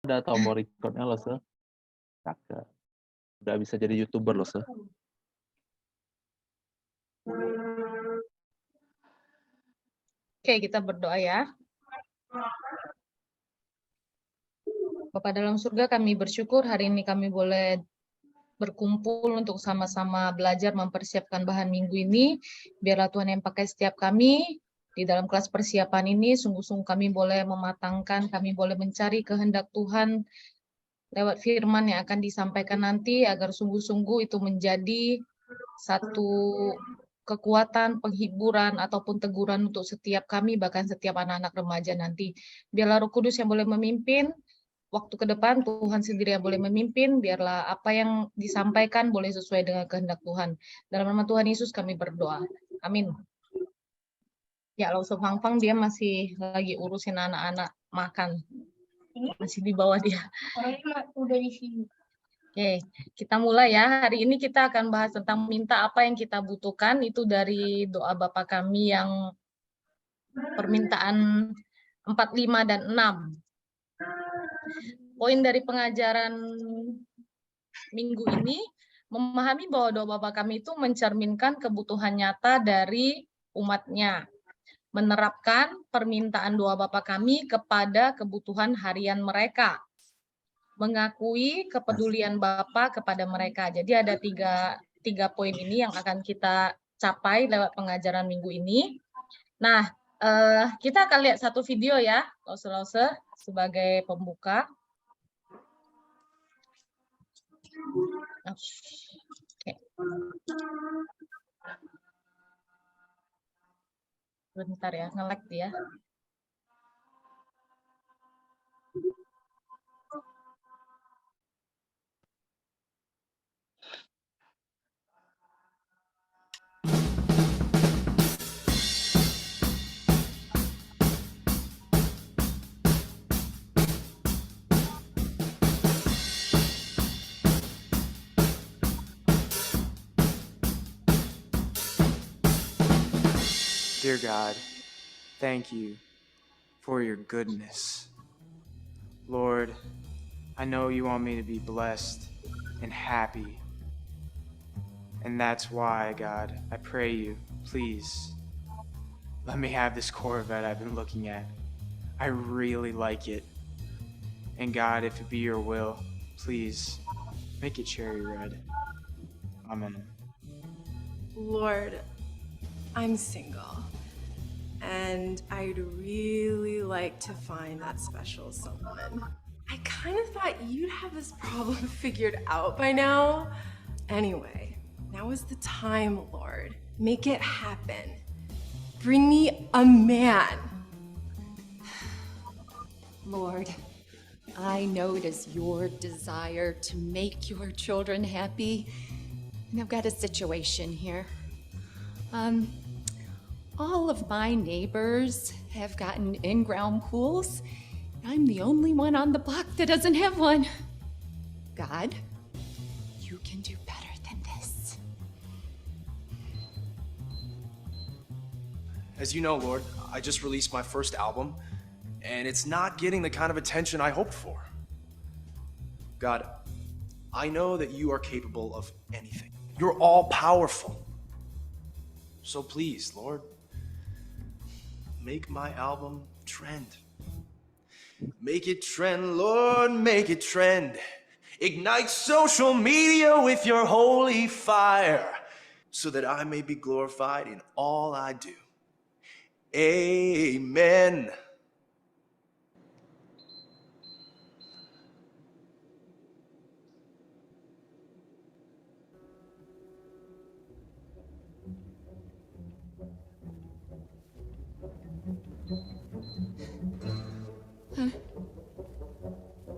Udah tombol record-nya loh, Se. Cakep. Udah bisa jadi YouTuber loh, Se. Oke, kita berdoa ya. Bapa dalam surga, kami bersyukur hari ini kami boleh berkumpul untuk sama-sama belajar mempersiapkan bahan minggu ini. Biarlah Tuhan yang pakai setiap kami di dalam kelas persiapan ini. Sungguh-sungguh kami boleh mematangkan, kami boleh mencari kehendak Tuhan lewat firman yang akan disampaikan nanti, agar sungguh-sungguh itu menjadi satu kekuatan, penghiburan, ataupun teguran untuk setiap kami, bahkan setiap anak-anak remaja nanti. Biarlah Roh Kudus yang boleh memimpin, waktu ke depan Tuhan sendiri yang boleh memimpin, biarlah apa yang disampaikan boleh sesuai dengan kehendak Tuhan. Dalam nama Tuhan Yesus kami berdoa. Amin. Ya, Lau Fang dia masih lagi urusin anak-anak makan. Masih di bawah dia. Orangnya udah di sini. Oke, kita mulai ya. Hari ini kita akan bahas tentang minta apa yang kita butuhkan. Itu dari doa Bapa kami yang permintaan 4, 5, dan 6. Poin dari pengajaran minggu ini, memahami bahwa doa Bapa kami itu mencerminkan kebutuhan nyata dari umatnya. Menerapkan permintaan doa Bapa kami kepada kebutuhan harian mereka. Mengakui kepedulian Bapa kepada mereka. Jadi ada tiga poin ini yang akan kita capai lewat pengajaran minggu ini. Nah, kita akan lihat satu video ya, Lause sebagai pembuka. Oke. Bentar ya, nge-lag dia. Dear God, thank you for your goodness. Lord, I know you want me to be blessed and happy. And that's why, God, I pray you, please, let me have this Corvette I've been looking at. I really like it. And God, if it be your will, please, make it cherry red. Amen. Lord, I'm single, and I'd really like to find that special someone. I kind of thought you'd have this problem figured out by now. Anyway, now is the time, Lord. Make it happen. Bring me a man. Lord, I know it is your desire to make your children happy, and I've got a situation here. All of my neighbors have gotten in-ground pools. I'm the only one on the block that doesn't have one. God, you can do better than this. As you know, Lord, I just released my first album, and it's not getting the kind of attention I hoped for. God, I know that you are capable of anything. You're all powerful. So please, Lord, make my album trend. Make it trend, Lord, make it trend. Ignite social media with your holy fire, so that I may be glorified in all I do. Amen.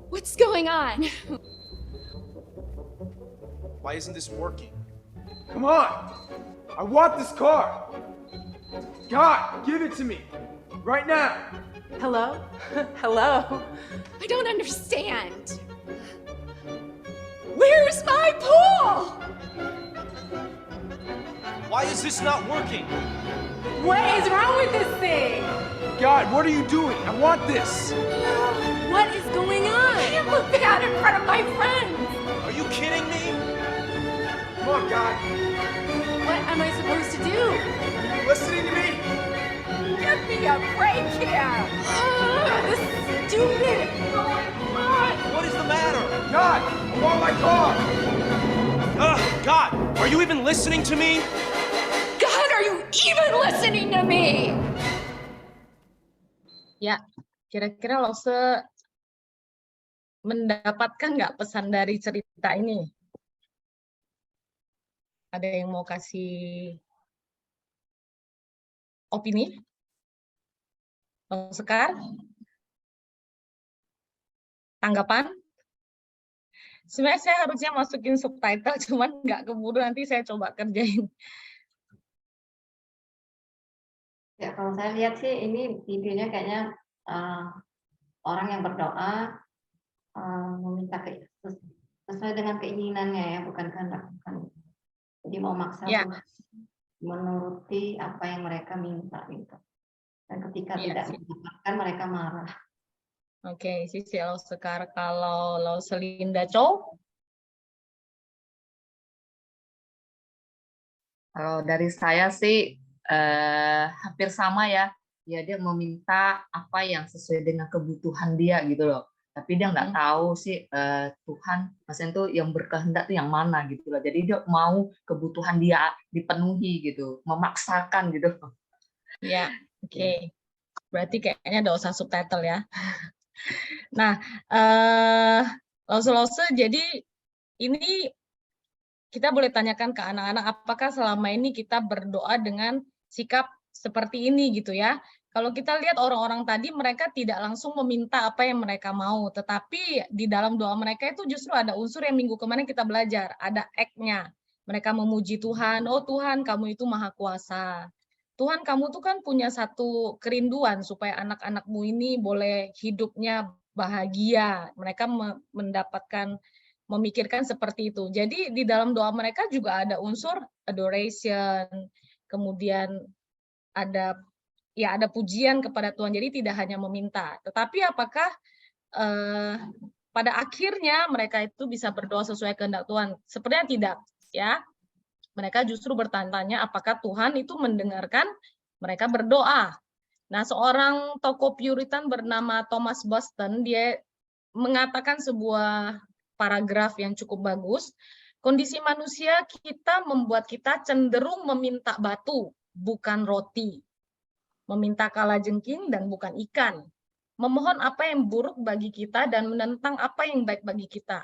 What's going on? Why isn't this working? Come on! I want this car! God, give it to me! Right now! Hello? Hello? I don't understand. Where's my pool? Why is this not working? What is wrong with this thing? God, what are you doing? I want this! What is going on? you break here! This stupid... What is the matter? God, I want my car! God, are you even listening to me? God, are you even listening to me? Ya, kira-kira Lose mendapatkan nggak pesan dari cerita ini? Ada yang mau kasih opini? Sekar? Tanggapan? Sebenarnya saya harusnya masukin subtitle, cuman nggak keburu, nanti saya coba kerjain. Ya, kalau saya lihat sih ini videonya kayaknya orang yang berdoa meminta sesuai dengan keinginannya ya, bukan kehendak Tuhan. Jadi mau maksa Ya. Tuhan menuruti apa yang mereka minta gitu. Dan ketika Iya tidak sih. mendapatkan mereka marah. Oke, Sisi Sekar. Kalau Linda Chow? Kalau dari saya sih hampir sama ya. Ya dia meminta apa yang sesuai dengan kebutuhan dia gitu loh. Tapi dia nggak tahu sih Tuhan maksudnya itu yang berkehendak itu yang mana gitu loh. Jadi dia mau kebutuhan dia dipenuhi gitu, memaksakan gitu. Ya, oke. Berarti kayaknya nggak usah subtitle ya. Nah, Lose, jadi ini kita boleh tanyakan ke anak-anak, apakah selama ini kita berdoa dengan sikap seperti ini gitu ya? Kalau kita lihat orang-orang tadi, mereka tidak langsung meminta apa yang mereka mau, tetapi di dalam doa mereka itu justru ada unsur yang minggu kemarin kita belajar, ada act-nya. Mereka memuji Tuhan, oh Tuhan kamu itu maha kuasa. Tuhan kamu tuh kan punya satu kerinduan supaya anak-anakmu ini boleh hidupnya bahagia. Mereka mendapatkan, memikirkan seperti itu. Jadi di dalam doa mereka juga ada unsur adoration, kemudian ada pujian kepada Tuhan. Jadi tidak hanya meminta. Tetapi apakah pada akhirnya mereka itu bisa berdoa sesuai kehendak Tuhan? Sepertinya tidak, ya. Mereka justru bertanya apakah Tuhan itu mendengarkan mereka berdoa. Nah, seorang tokoh Puritan bernama Thomas Boston, dia mengatakan sebuah paragraf yang cukup bagus. Kondisi manusia kita membuat kita cenderung meminta batu, bukan roti. Meminta kalajengking dan bukan ikan. Memohon apa yang buruk bagi kita dan menentang apa yang baik bagi kita.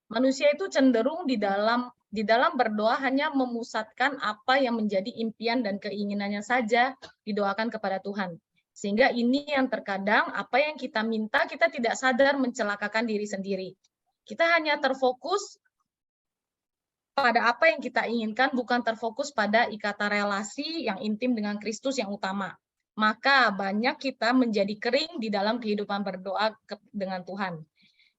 Manusia itu cenderung di dalam berdoa hanya memusatkan apa yang menjadi impian dan keinginannya saja didoakan kepada Tuhan. Sehingga ini yang terkadang apa yang kita minta kita tidak sadar mencelakakan diri sendiri. Kita hanya terfokus pada apa yang kita inginkan, bukan terfokus pada ikatan relasi yang intim dengan Kristus yang utama. Maka banyak kita menjadi kering di dalam kehidupan berdoa dengan Tuhan.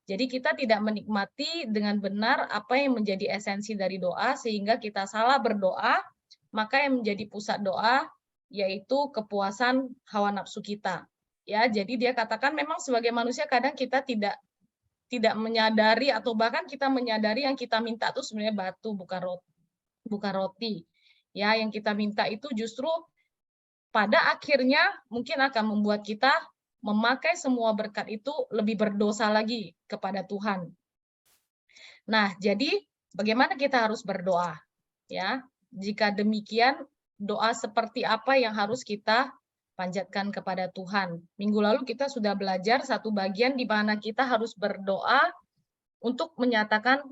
Jadi kita tidak menikmati dengan benar apa yang menjadi esensi dari doa, sehingga kita salah berdoa, maka yang menjadi pusat doa yaitu kepuasan hawa nafsu kita. Ya, jadi dia katakan memang sebagai manusia kadang kita tidak menyadari atau bahkan kita menyadari yang kita minta itu sebenarnya batu bukan roti. Ya, yang kita minta itu justru pada akhirnya mungkin akan membuat kita memakai semua berkat itu lebih berdosa lagi kepada Tuhan. Nah, jadi bagaimana kita harus berdoa? Ya, jika demikian, doa seperti apa yang harus kita panjatkan kepada Tuhan? Minggu lalu kita sudah belajar satu bagian di mana kita harus berdoa untuk menyatakan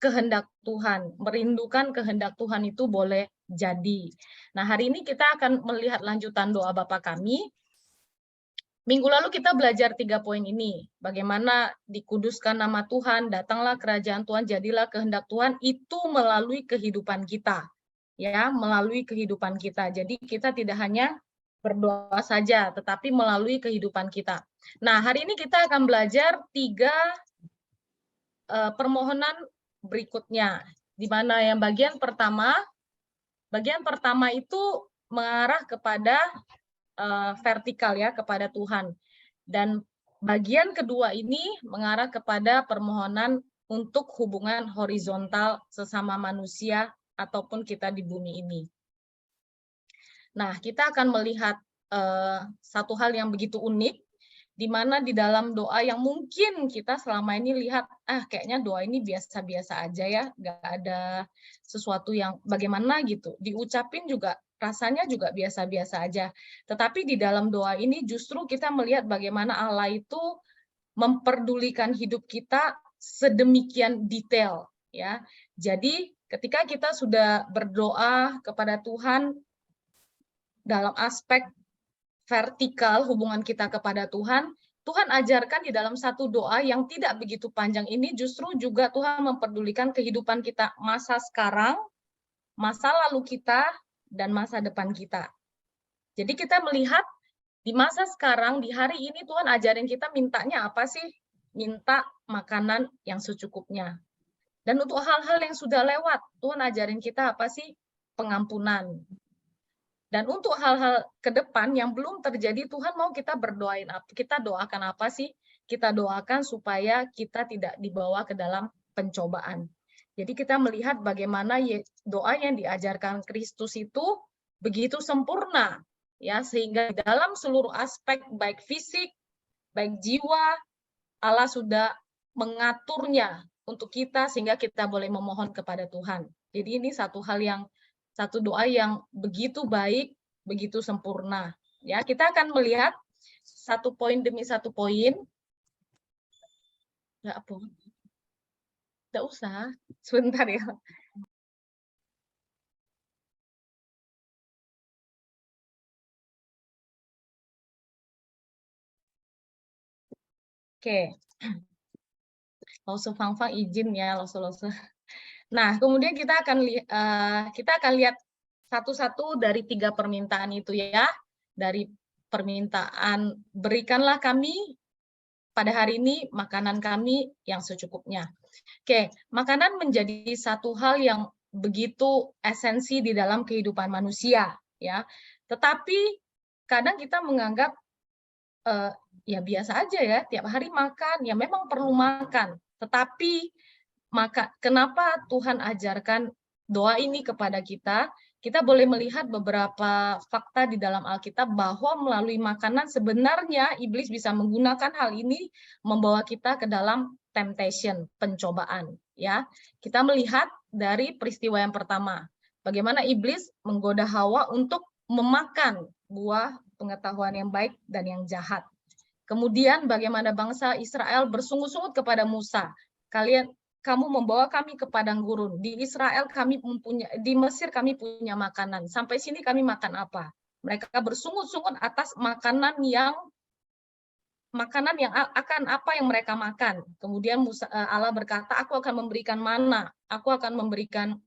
kehendak Tuhan, merindukan kehendak Tuhan itu boleh jadi. Nah, hari ini kita akan melihat lanjutan doa Bapa kami. Minggu lalu kita belajar 3 poin ini. Bagaimana dikuduskan nama Tuhan, datanglah kerajaan Tuhan, jadilah kehendak Tuhan, itu melalui kehidupan kita. Ya, melalui kehidupan kita. Jadi kita tidak hanya berdoa saja, tetapi melalui kehidupan kita. Nah, hari ini kita akan belajar 3 permohonan berikutnya. Di mana yang bagian pertama itu mengarah kepada vertikal ya, kepada Tuhan. Dan bagian kedua ini mengarah kepada permohonan untuk hubungan horizontal sesama manusia ataupun kita di bumi ini. Nah, kita akan melihat satu hal yang begitu unik, di mana di dalam doa yang mungkin kita selama ini lihat, kayaknya doa ini biasa-biasa aja ya, nggak ada sesuatu yang bagaimana gitu. Diucapin juga rasanya juga biasa-biasa aja. Tetapi di dalam doa ini justru kita melihat bagaimana Allah itu memperdulikan hidup kita sedemikian detail, ya. Jadi ketika kita sudah berdoa kepada Tuhan dalam aspek vertikal hubungan kita kepada Tuhan, Tuhan ajarkan di dalam satu doa yang tidak begitu panjang ini justru juga Tuhan memperdulikan kehidupan kita masa sekarang, masa lalu kita, dan masa depan kita. Jadi kita melihat di masa sekarang, di hari ini Tuhan ajarin kita mintanya apa sih? Minta makanan yang secukupnya. Dan untuk hal-hal yang sudah lewat, Tuhan ajarin kita apa sih? Pengampunan. Dan untuk hal-hal ke depan yang belum terjadi, Tuhan mau kita berdoain apa? Kita doakan apa sih? Kita doakan supaya kita tidak dibawa ke dalam pencobaan. Jadi kita melihat bagaimana doa yang diajarkan Kristus itu begitu sempurna, ya, sehingga dalam seluruh aspek baik fisik, baik jiwa, Allah sudah mengaturnya untuk kita sehingga kita boleh memohon kepada Tuhan. Jadi ini satu doa yang begitu baik, begitu sempurna. Ya, kita akan melihat satu poin demi satu poin. Nggak usah, sebentar ya. Oke. Lose Fang izin ya, lose. Nah, kemudian kita akan lihat satu-satu dari 3 permintaan itu ya. Dari permintaan berikanlah kami pada hari ini makanan kami yang secukupnya. Oke, makanan menjadi satu hal yang begitu esensi di dalam kehidupan manusia ya. Tetapi kadang kita menganggap ya biasa aja ya, tiap hari makan, ya memang perlu makan. Tetapi kenapa Tuhan ajarkan doa ini kepada kita? Kita boleh melihat beberapa fakta di dalam Alkitab bahwa melalui makanan sebenarnya iblis bisa menggunakan hal ini membawa kita ke dalam temptation, pencobaan. Ya, kita melihat dari peristiwa yang pertama, bagaimana iblis menggoda Hawa untuk memakan buah pengetahuan yang baik dan yang jahat. Kemudian bagaimana bangsa Israel bersungut-sungut kepada Musa. Kamu membawa kami ke padang gurun. Di Israel di Mesir kami punya makanan. Sampai sini kami makan apa? Mereka bersungut-sungut atas makanan yang akan apa yang mereka makan. Kemudian Allah berkata, aku akan memberikan mana, aku akan memberikan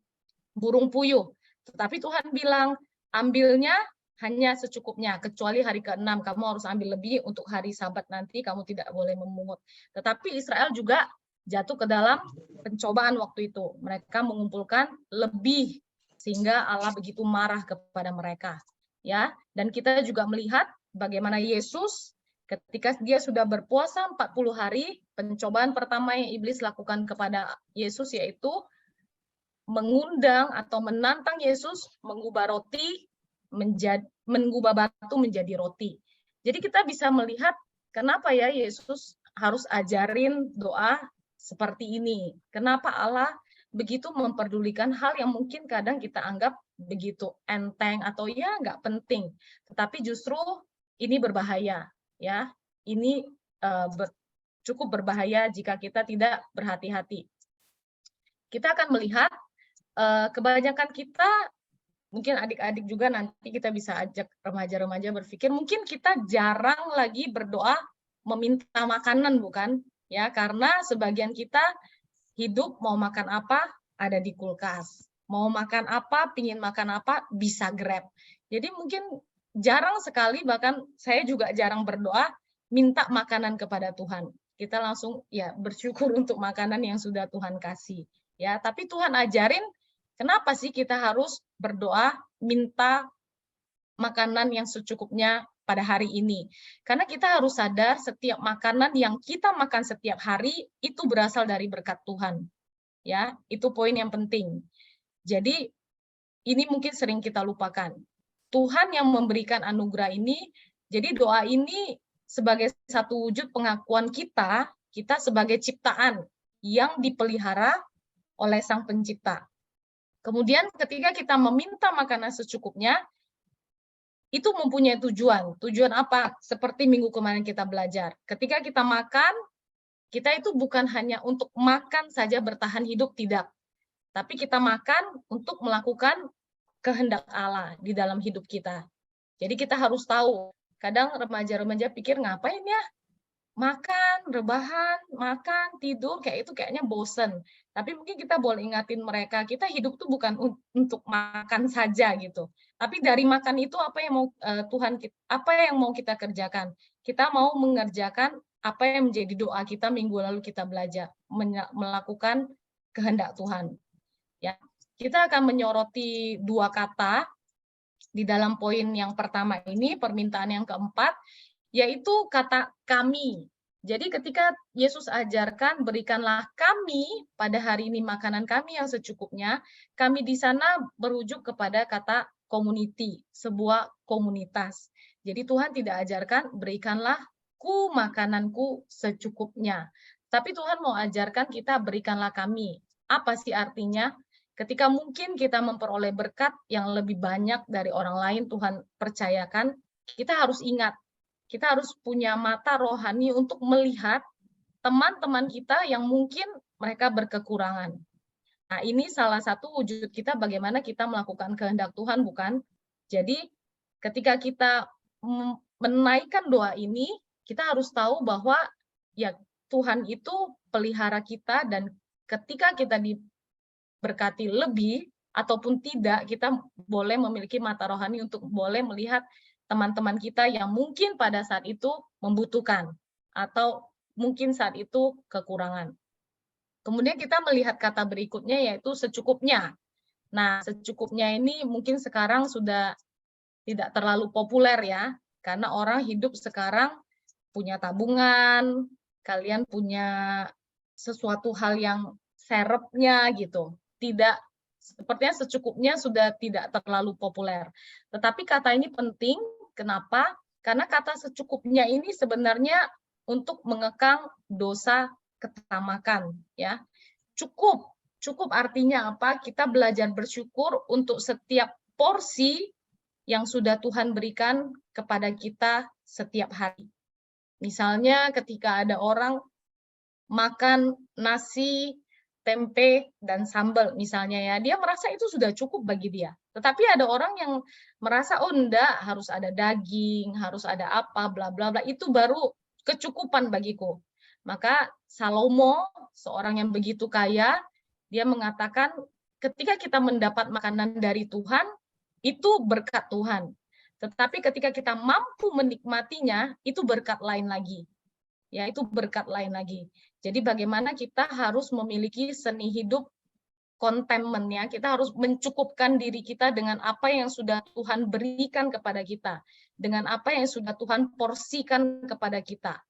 burung puyuh. Tetapi Tuhan bilang, ambilnya hanya secukupnya, kecuali hari ke-6 kamu harus ambil lebih, untuk hari Sabat nanti kamu tidak boleh memungut. Tetapi Israel juga jatuh ke dalam pencobaan waktu itu. Mereka mengumpulkan lebih sehingga Allah begitu marah kepada mereka. Ya, dan kita juga melihat bagaimana Yesus ketika dia sudah berpuasa 40 hari, pencobaan pertama yang iblis lakukan kepada Yesus yaitu mengundang atau menantang Yesus mengubah batu menjadi roti. Jadi kita bisa melihat kenapa ya Yesus harus ajarin doa seperti ini. Kenapa Allah begitu memperdulikan hal yang mungkin kadang kita anggap begitu enteng atau ya nggak penting. Tetapi justru ini berbahaya. Ya, ini cukup berbahaya jika kita tidak berhati-hati. Kita akan melihat kebanyakan kita, mungkin adik-adik juga nanti kita bisa ajak remaja-remaja berpikir, mungkin kita jarang lagi berdoa meminta makanan, bukan? Ya, karena sebagian kita hidup mau makan apa ada di kulkas, mau makan apa, pingin makan apa bisa Grab. Jadi mungkin jarang sekali, bahkan saya juga jarang berdoa minta makanan kepada Tuhan. Kita langsung ya bersyukur untuk makanan yang sudah Tuhan kasih. Ya, tapi Tuhan ajarin kenapa sih kita harus berdoa minta makanan yang secukupnya pada hari ini. Karena kita harus sadar setiap makanan yang kita makan setiap hari itu berasal dari berkat Tuhan. Ya, itu poin yang penting. Jadi ini mungkin sering kita lupakan. Tuhan yang memberikan anugerah ini. Jadi doa ini sebagai satu wujud pengakuan kita sebagai ciptaan yang dipelihara oleh Sang Pencipta. Kemudian ketika kita meminta makanan secukupnya, itu mempunyai tujuan. Tujuan apa? Seperti minggu kemarin kita belajar. Ketika kita makan, kita itu bukan hanya untuk makan saja bertahan hidup, tidak. Tapi kita makan untuk melakukan kehendak Allah di dalam hidup kita. Jadi kita harus tahu, kadang remaja-remaja pikir ngapain ya? Makan, rebahan, makan, tidur, kayak itu kayaknya bosen. Tapi mungkin kita boleh ingatin mereka, kita hidup tuh bukan untuk makan saja gitu. Tapi dari makan itu apa yang mau apa yang mau kita kerjakan? Kita mau mengerjakan apa yang menjadi doa kita minggu lalu kita belajar, melakukan kehendak Tuhan. Ya, kita akan menyoroti 2 kata di dalam poin yang pertama ini, permintaan yang keempat, yaitu kata kami. Jadi ketika Yesus ajarkan, berikanlah kami pada hari ini makanan kami yang secukupnya, kami di sana merujuk kepada kata community, sebuah komunitas. Jadi Tuhan tidak ajarkan, berikanlah ku makananku secukupnya. Tapi Tuhan mau ajarkan kita, berikanlah kami. Apa sih artinya? Ketika mungkin kita memperoleh berkat yang lebih banyak dari orang lain, Tuhan percayakan, kita harus ingat, kita harus punya mata rohani untuk melihat teman-teman kita yang mungkin mereka berkekurangan. Nah, ini salah satu wujud kita bagaimana kita melakukan kehendak Tuhan, bukan? Jadi, ketika kita menaikkan doa ini, kita harus tahu bahwa ya Tuhan itu pelihara kita, dan ketika kita diberkati lebih ataupun tidak, kita boleh memiliki mata rohani untuk boleh melihat teman-teman kita yang mungkin pada saat itu membutuhkan atau mungkin saat itu kekurangan. Kemudian kita melihat kata berikutnya, yaitu secukupnya. Nah, secukupnya ini mungkin sekarang sudah tidak terlalu populer ya, karena orang hidup sekarang punya tabungan, kalian punya sesuatu hal yang serepnya gitu. Tidak, sepertinya secukupnya sudah tidak terlalu populer. Tetapi kata ini penting. Kenapa? Karena kata secukupnya ini sebenarnya untuk mengekang dosa ketamakan, ya. Cukup artinya apa? Kita belajar bersyukur untuk setiap porsi yang sudah Tuhan berikan kepada kita setiap hari. Misalnya ketika ada orang makan nasi, tempe, dan sambal misalnya ya, dia merasa itu sudah cukup bagi dia. Tetapi ada orang yang merasa, oh enggak, harus ada daging, harus ada apa, bla bla bla, itu baru kecukupan bagiku. Maka Salomo, seorang yang begitu kaya, dia mengatakan ketika kita mendapat makanan dari Tuhan, itu berkat Tuhan. Tetapi ketika kita mampu menikmatinya, itu berkat lain lagi. Ya, itu berkat lain lagi. Jadi bagaimana kita harus memiliki seni hidup contentment-nya, kita harus mencukupkan diri kita dengan apa yang sudah Tuhan berikan kepada kita, dengan apa yang sudah Tuhan porsikan kepada kita.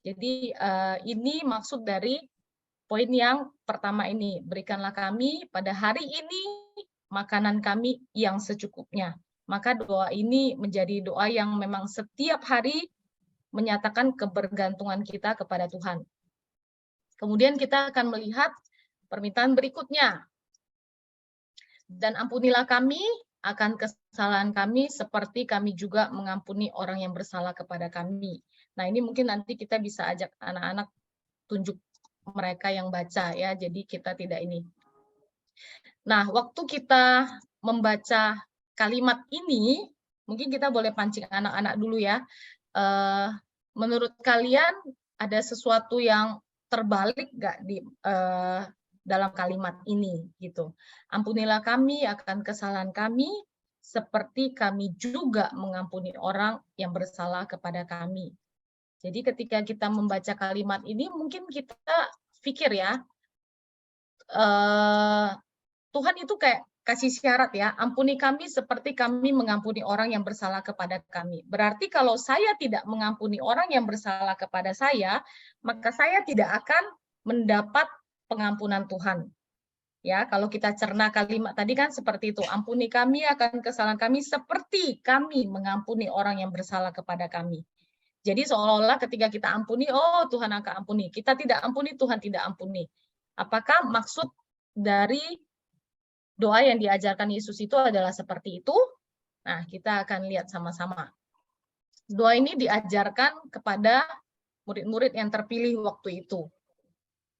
Jadi ini maksud dari poin yang pertama ini, berikanlah kami pada hari ini makanan kami yang secukupnya. Maka doa ini menjadi doa yang memang setiap hari menyatakan kebergantungan kita kepada Tuhan. Kemudian kita akan melihat permintaan berikutnya. Dan ampunilah kami akan kesalahan kami seperti kami juga mengampuni orang yang bersalah kepada kami. Nah, ini mungkin nanti kita bisa ajak anak-anak tunjuk mereka yang baca ya, jadi kita tidak ini. Nah, waktu kita membaca kalimat ini, mungkin kita boleh pancing anak-anak dulu ya. Menurut kalian ada sesuatu yang terbalik nggak di dalam kalimat ini gitu? Ampunilah kami akan kesalahan kami seperti kami juga mengampuni orang yang bersalah kepada kami. Jadi ketika kita membaca kalimat ini mungkin kita pikir ya, Tuhan itu kayak kasih syarat ya, ampuni kami seperti kami mengampuni orang yang bersalah kepada kami. Berarti kalau saya tidak mengampuni orang yang bersalah kepada saya, maka saya tidak akan mendapat pengampunan Tuhan. Ya, kalau kita cerna kalimat tadi kan seperti itu. Ampuni kami akan kesalahan kami seperti kami mengampuni orang yang bersalah kepada kami. Jadi seolah-olah ketika kita ampuni, oh Tuhan akan ampuni. Kita tidak ampuni, Tuhan tidak ampuni. Apakah maksud dari doa yang diajarkan Yesus itu adalah seperti itu? Nah, kita akan lihat sama-sama. Doa ini diajarkan kepada murid-murid yang terpilih waktu itu.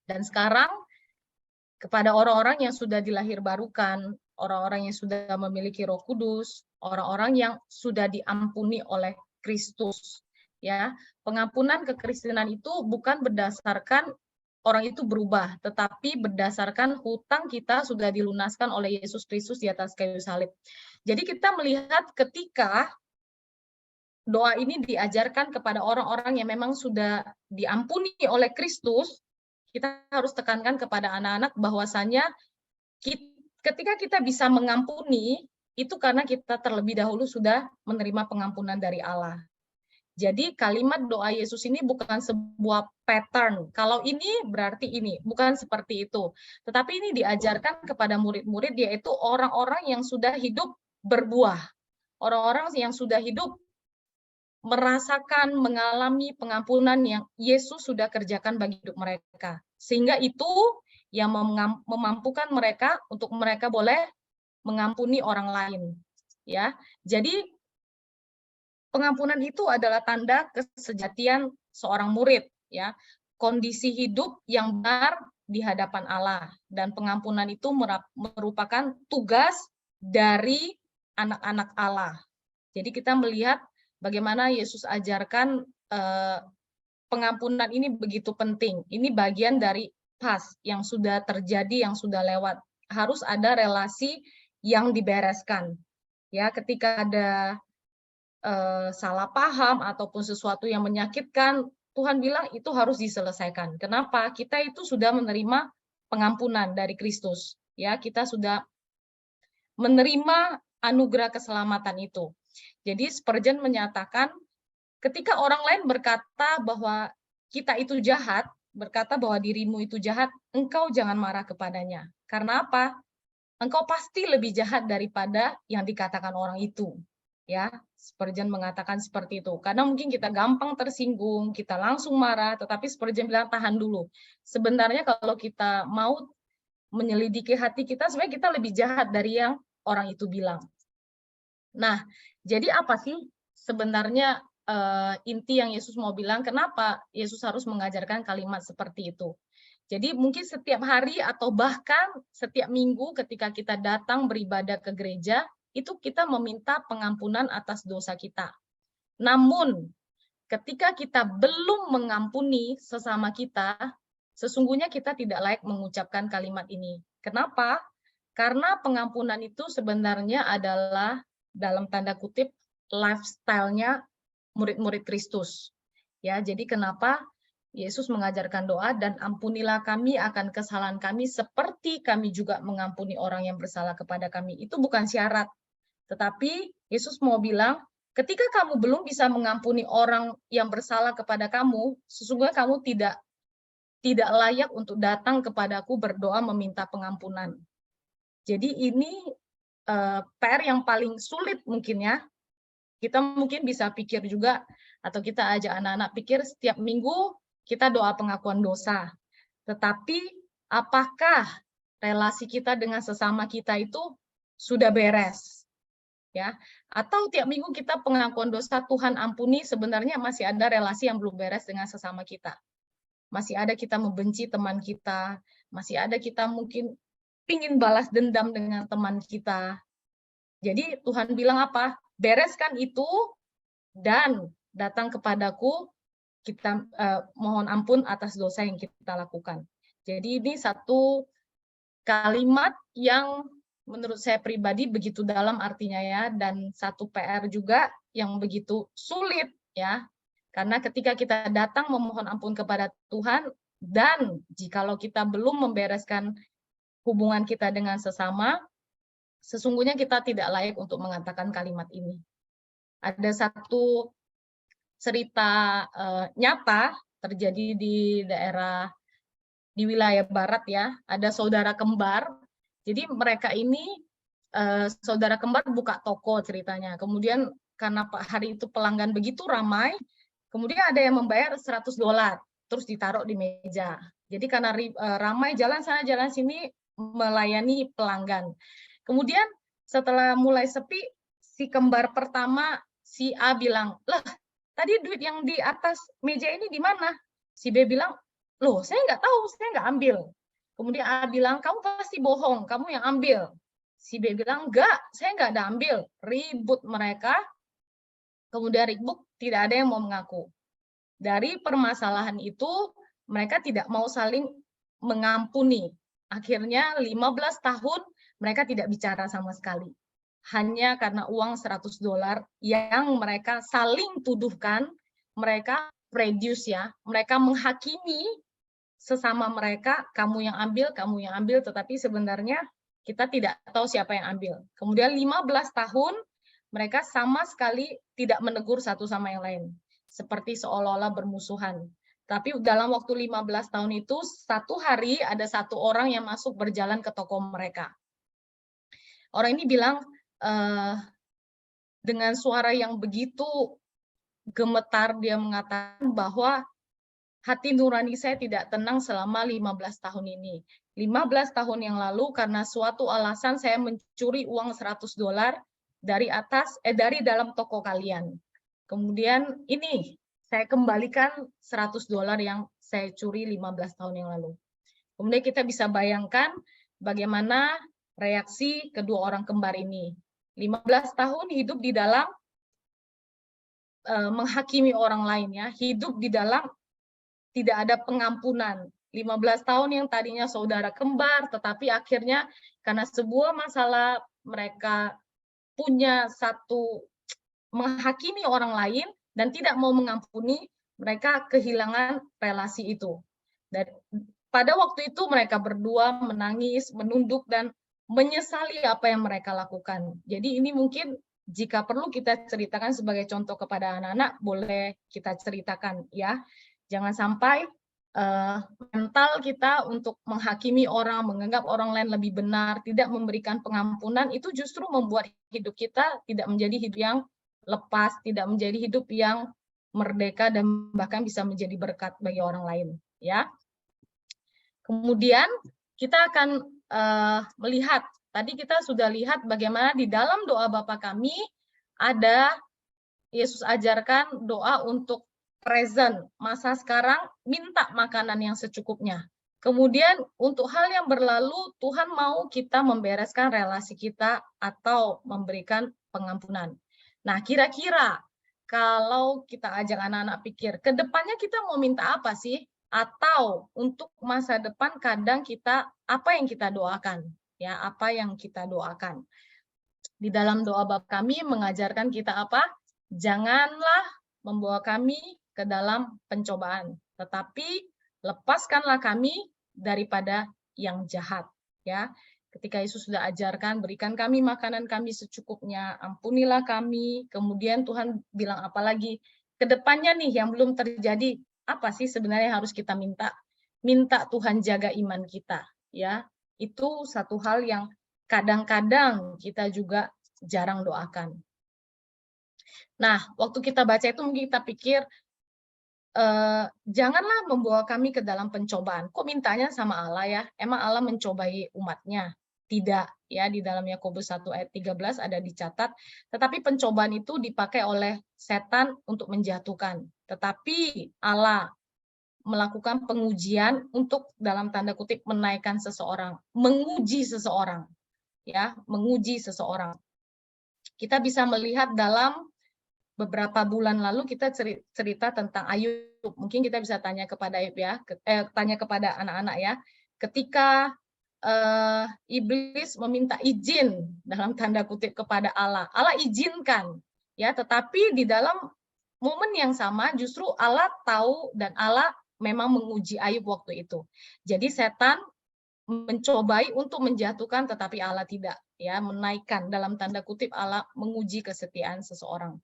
Dan sekarang kepada orang-orang yang sudah dilahirbarukan, orang-orang yang sudah memiliki Roh Kudus, orang-orang yang sudah diampuni oleh Kristus. Ya, pengampunan kekristenan itu bukan berdasarkan orang itu berubah, tetapi berdasarkan hutang kita sudah dilunaskan oleh Yesus Kristus di atas kayu salib. Jadi kita melihat ketika doa ini diajarkan kepada orang-orang yang memang sudah diampuni oleh Kristus, kita harus tekankan kepada anak-anak bahwasanya ketika kita bisa mengampuni, itu karena kita terlebih dahulu sudah menerima pengampunan dari Allah. Jadi kalimat doa Yesus ini bukan sebuah pattern. Kalau ini berarti ini, bukan seperti itu. Tetapi ini diajarkan kepada murid-murid, yaitu orang-orang yang sudah hidup berbuah. Orang-orang yang sudah hidup merasakan, mengalami pengampunan yang Yesus sudah kerjakan bagi hidup mereka. Sehingga itu yang memampukan mereka untuk mereka boleh mengampuni orang lain. Ya, jadi pengampunan itu adalah tanda kesejatian seorang murid, ya. Kondisi hidup yang benar di hadapan Allah, dan pengampunan itu merupakan tugas dari anak-anak Allah. Jadi kita melihat bagaimana Yesus ajarkan pengampunan ini begitu penting. Ini bagian dari past yang sudah terjadi, yang sudah lewat. Harus ada relasi yang dibereskan. Ya, ketika ada salah paham ataupun sesuatu yang menyakitkan, Tuhan bilang itu harus diselesaikan. Kenapa? Kita itu sudah menerima pengampunan dari Kristus. Ya, kita sudah menerima anugerah keselamatan itu. Jadi Spurgeon menyatakan, ketika orang lain berkata bahwa kita itu jahat, berkata bahwa dirimu itu jahat, engkau jangan marah kepadanya. Karena apa? Engkau pasti lebih jahat daripada yang dikatakan orang itu. Ya, Spurgeon mengatakan seperti itu. Karena mungkin kita gampang tersinggung, kita langsung marah, tetapi Spurgeon bilang tahan dulu. Sebenarnya kalau kita mau menyelidiki hati kita, sebenarnya kita lebih jahat dari yang orang itu bilang. Nah, jadi apa sih sebenarnya inti yang Yesus mau bilang? Kenapa Yesus harus mengajarkan kalimat seperti itu? Jadi mungkin setiap hari atau bahkan setiap minggu ketika kita datang beribadah ke gereja, itu kita meminta pengampunan atas dosa kita. Namun, ketika kita belum mengampuni sesama kita, sesungguhnya kita tidak layak mengucapkan kalimat ini. Kenapa? Karena pengampunan itu sebenarnya adalah dalam tanda kutip lifestyle-nya murid-murid Kristus. Ya, jadi kenapa Yesus mengajarkan doa, dan ampunilah kami akan kesalahan kami seperti kami juga mengampuni orang yang bersalah kepada kami. Itu bukan syarat. Tetapi Yesus mau bilang, ketika kamu belum bisa mengampuni orang yang bersalah kepada kamu, sesungguhnya kamu tidak layak untuk datang kepadaku berdoa meminta pengampunan. Jadi ini PR yang paling sulit mungkin ya. Kita mungkin bisa pikir juga, atau kita ajak anak-anak pikir setiap minggu kita doa pengakuan dosa. Tetapi apakah relasi kita dengan sesama kita itu sudah beres? Ya, atau tiap minggu kita pengakuan dosa, Tuhan ampuni, sebenarnya masih ada relasi yang belum beres dengan sesama kita. Masih ada kita membenci teman kita, masih ada kita mungkin ingin balas dendam dengan teman kita. Jadi Tuhan bilang apa? Bereskan itu dan datang kepadaku, kita mohon ampun atas dosa yang kita lakukan. Jadi ini satu kalimat yang menurut saya pribadi begitu dalam artinya ya, dan satu PR juga yang begitu sulit ya. Karena ketika kita datang memohon ampun kepada Tuhan, dan jikalau kita belum membereskan hubungan kita dengan sesama, sesungguhnya kita tidak layak untuk mengatakan kalimat ini. Ada satu cerita nyata terjadi di wilayah barat ya. Ada saudara kembar Jadi mereka ini saudara kembar buka toko ceritanya. Kemudian karena hari itu pelanggan begitu ramai, kemudian ada yang membayar $100 terus ditaruh di meja. Jadi karena ramai jalan sana jalan sini melayani pelanggan. Kemudian setelah mulai sepi, si kembar pertama si A bilang, "Lah, tadi duit yang di atas meja ini di mana?" Si B bilang, "Loh, saya nggak tahu, saya nggak ambil." Kemudian A bilang, "Kamu pasti bohong, kamu yang ambil." Si B bilang, "Enggak, saya nggak ada ambil." Ribut mereka, kemudian ribut, tidak ada yang mau mengaku. Dari permasalahan itu, mereka tidak mau saling mengampuni. Akhirnya 15 tahun mereka tidak bicara sama sekali. Hanya karena uang $100 yang mereka saling tuduhkan, mereka prejudice ya, mereka menghakimi sesama mereka, kamu yang ambil, tetapi sebenarnya kita tidak tahu siapa yang ambil. Kemudian 15 tahun mereka sama sekali tidak menegur satu sama yang lain, seperti seolah-olah bermusuhan. Tapi dalam waktu 15 tahun itu, satu hari ada satu orang yang masuk berjalan ke toko mereka. Orang ini bilang dengan suara yang begitu gemetar, dia mengatakan bahwa hati nurani saya tidak tenang selama 15 tahun ini. 15 tahun yang lalu karena suatu alasan saya mencuri uang $100 dari dalam toko kalian. Kemudian ini saya kembalikan $100 yang saya curi 15 tahun yang lalu. Kemudian kita bisa bayangkan bagaimana reaksi kedua orang kembar ini. 15 tahun hidup di dalam menghakimi orang lain ya, hidup di dalam tidak ada pengampunan. 15 tahun yang tadinya saudara kembar, tetapi akhirnya karena sebuah masalah mereka punya satu menghakimi orang lain dan tidak mau mengampuni, mereka kehilangan relasi itu. Dan pada waktu itu mereka berdua menangis, menunduk, dan menyesali apa yang mereka lakukan. Jadi ini mungkin jika perlu kita ceritakan sebagai contoh kepada anak-anak, boleh kita ceritakan ya. Jangan sampai mental kita untuk menghakimi orang, menganggap orang lain lebih benar, tidak memberikan pengampunan, itu justru membuat hidup kita tidak menjadi hidup yang lepas, tidak menjadi hidup yang merdeka, dan bahkan bisa menjadi berkat bagi orang lain. Ya. Kemudian kita akan melihat, tadi kita sudah lihat bagaimana di dalam doa Bapa Kami ada Yesus ajarkan doa untuk present, masa sekarang, minta makanan yang secukupnya. Kemudian untuk hal yang berlalu, Tuhan mau kita membereskan relasi kita atau memberikan pengampunan. Nah, kira-kira kalau kita ajak anak-anak pikir, ke depannya kita mau minta apa sih? Atau untuk masa depan kadang kita, apa yang kita doakan? Ya, apa yang kita doakan? Di dalam doa Bapa Kami mengajarkan kita apa? Janganlah membawa kami ke dalam pencobaan, tetapi lepaskanlah kami daripada yang jahat. Ya, ketika Yesus sudah ajarkan, berikan kami makanan kami secukupnya, ampunilah kami. Kemudian Tuhan bilang apa lagi? Kedepannya nih yang belum terjadi, apa sih sebenarnya yang harus kita minta? Minta Tuhan jaga iman kita. Ya, itu satu hal yang kadang-kadang kita juga jarang doakan. Nah, waktu kita baca itu mungkin kita pikir, janganlah membawa kami ke dalam pencobaan. Kok mintanya sama Allah ya? Emang Allah mencobai umatnya? Tidak, ya, di dalam Yakobus 1 ayat 13 ada dicatat, tetapi pencobaan itu dipakai oleh setan untuk menjatuhkan. Tetapi Allah melakukan pengujian untuk dalam tanda kutip menaikkan seseorang, menguji seseorang. Ya, menguji seseorang. Kita bisa melihat dalam beberapa bulan lalu kita cerita tentang Ayub. Mungkin kita bisa tanya kepada Ayub ya, tanya kepada anak-anak ya. Ketika iblis meminta izin dalam tanda kutip kepada Allah, Allah izinkan ya, tetapi di dalam momen yang sama justru Allah tahu dan Allah memang menguji Ayub waktu itu. Jadi setan mencobai untuk menjatuhkan, tetapi Allah tidak, ya, menaikkan dalam tanda kutip Allah menguji kesetiaan seseorang.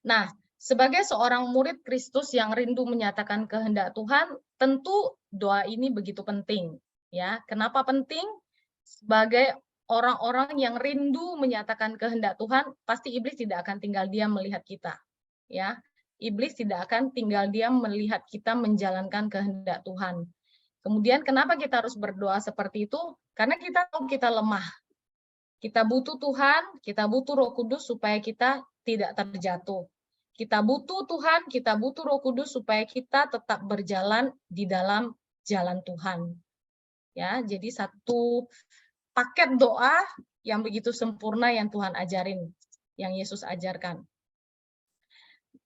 Nah, sebagai seorang murid Kristus yang rindu menyatakan kehendak Tuhan, tentu doa ini begitu penting. Ya, kenapa penting? sebagai orang-orang yang rindu menyatakan kehendak Tuhan, pasti iblis tidak akan tinggal diam melihat kita. Ya, iblis tidak akan tinggal diam melihat kita menjalankan kehendak Tuhan. Kemudian kenapa kita harus berdoa seperti itu? Karena kita tahu kita lemah. Kita butuh Tuhan, kita butuh Roh Kudus supaya kita tidak terjatuh. Kita butuh Tuhan, kita butuh Roh Kudus supaya kita tetap berjalan di dalam jalan Tuhan. Ya, jadi satu paket doa yang begitu sempurna yang Tuhan ajarin, yang Yesus ajarkan.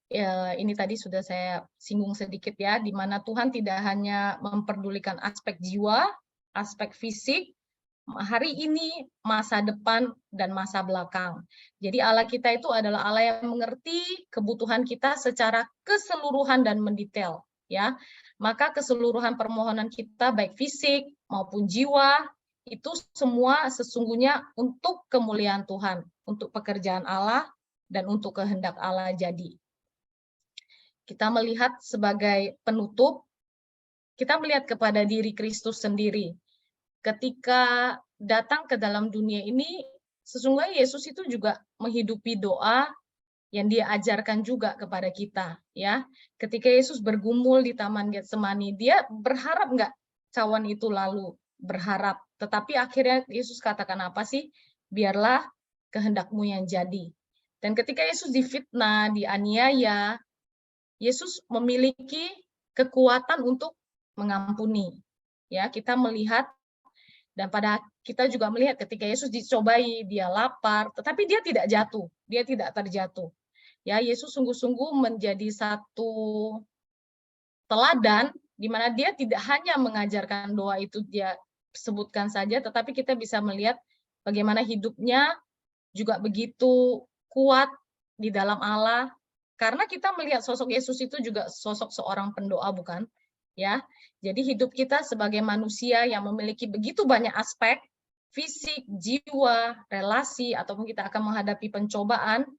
Ya, ini tadi sudah saya singgung sedikit ya, di mana Tuhan tidak hanya memperdulikan aspek jiwa, aspek fisik, hari ini, masa depan, dan masa belakang. Jadi Allah kita itu adalah Allah yang mengerti kebutuhan kita secara keseluruhan dan mendetail. Ya, maka keseluruhan permohonan kita baik fisik maupun jiwa itu semua sesungguhnya untuk kemuliaan Tuhan, untuk pekerjaan Allah dan untuk kehendak Allah jadi. Kita melihat sebagai penutup, kita melihat kepada diri Kristus sendiri. Ketika datang ke dalam dunia ini, sesungguhnya Yesus itu juga menghidupi doa yang dia ajarkan juga kepada kita. Ya, ketika Yesus bergumul di Taman Getsemani, dia berharap nggak cawan itu lalu? Berharap. Tetapi akhirnya Yesus katakan apa sih? Biarlah kehendakmu yang jadi. Dan ketika Yesus difitnah, dianiaya, Yesus memiliki kekuatan untuk mengampuni. Ya, kita melihat dan pada kita juga melihat ketika Yesus dicobai, dia lapar, tetapi dia tidak jatuh, dia tidak terjatuh. Ya, Yesus sungguh-sungguh menjadi satu teladan di mana dia tidak hanya mengajarkan doa itu dia sebutkan saja, tetapi kita bisa melihat bagaimana hidupnya juga begitu kuat di dalam Allah. Karena kita melihat sosok Yesus itu juga sosok seorang pendoa, bukan? Ya, jadi hidup kita sebagai manusia yang memiliki begitu banyak aspek fisik, jiwa, relasi, ataupun kita akan menghadapi pencobaan,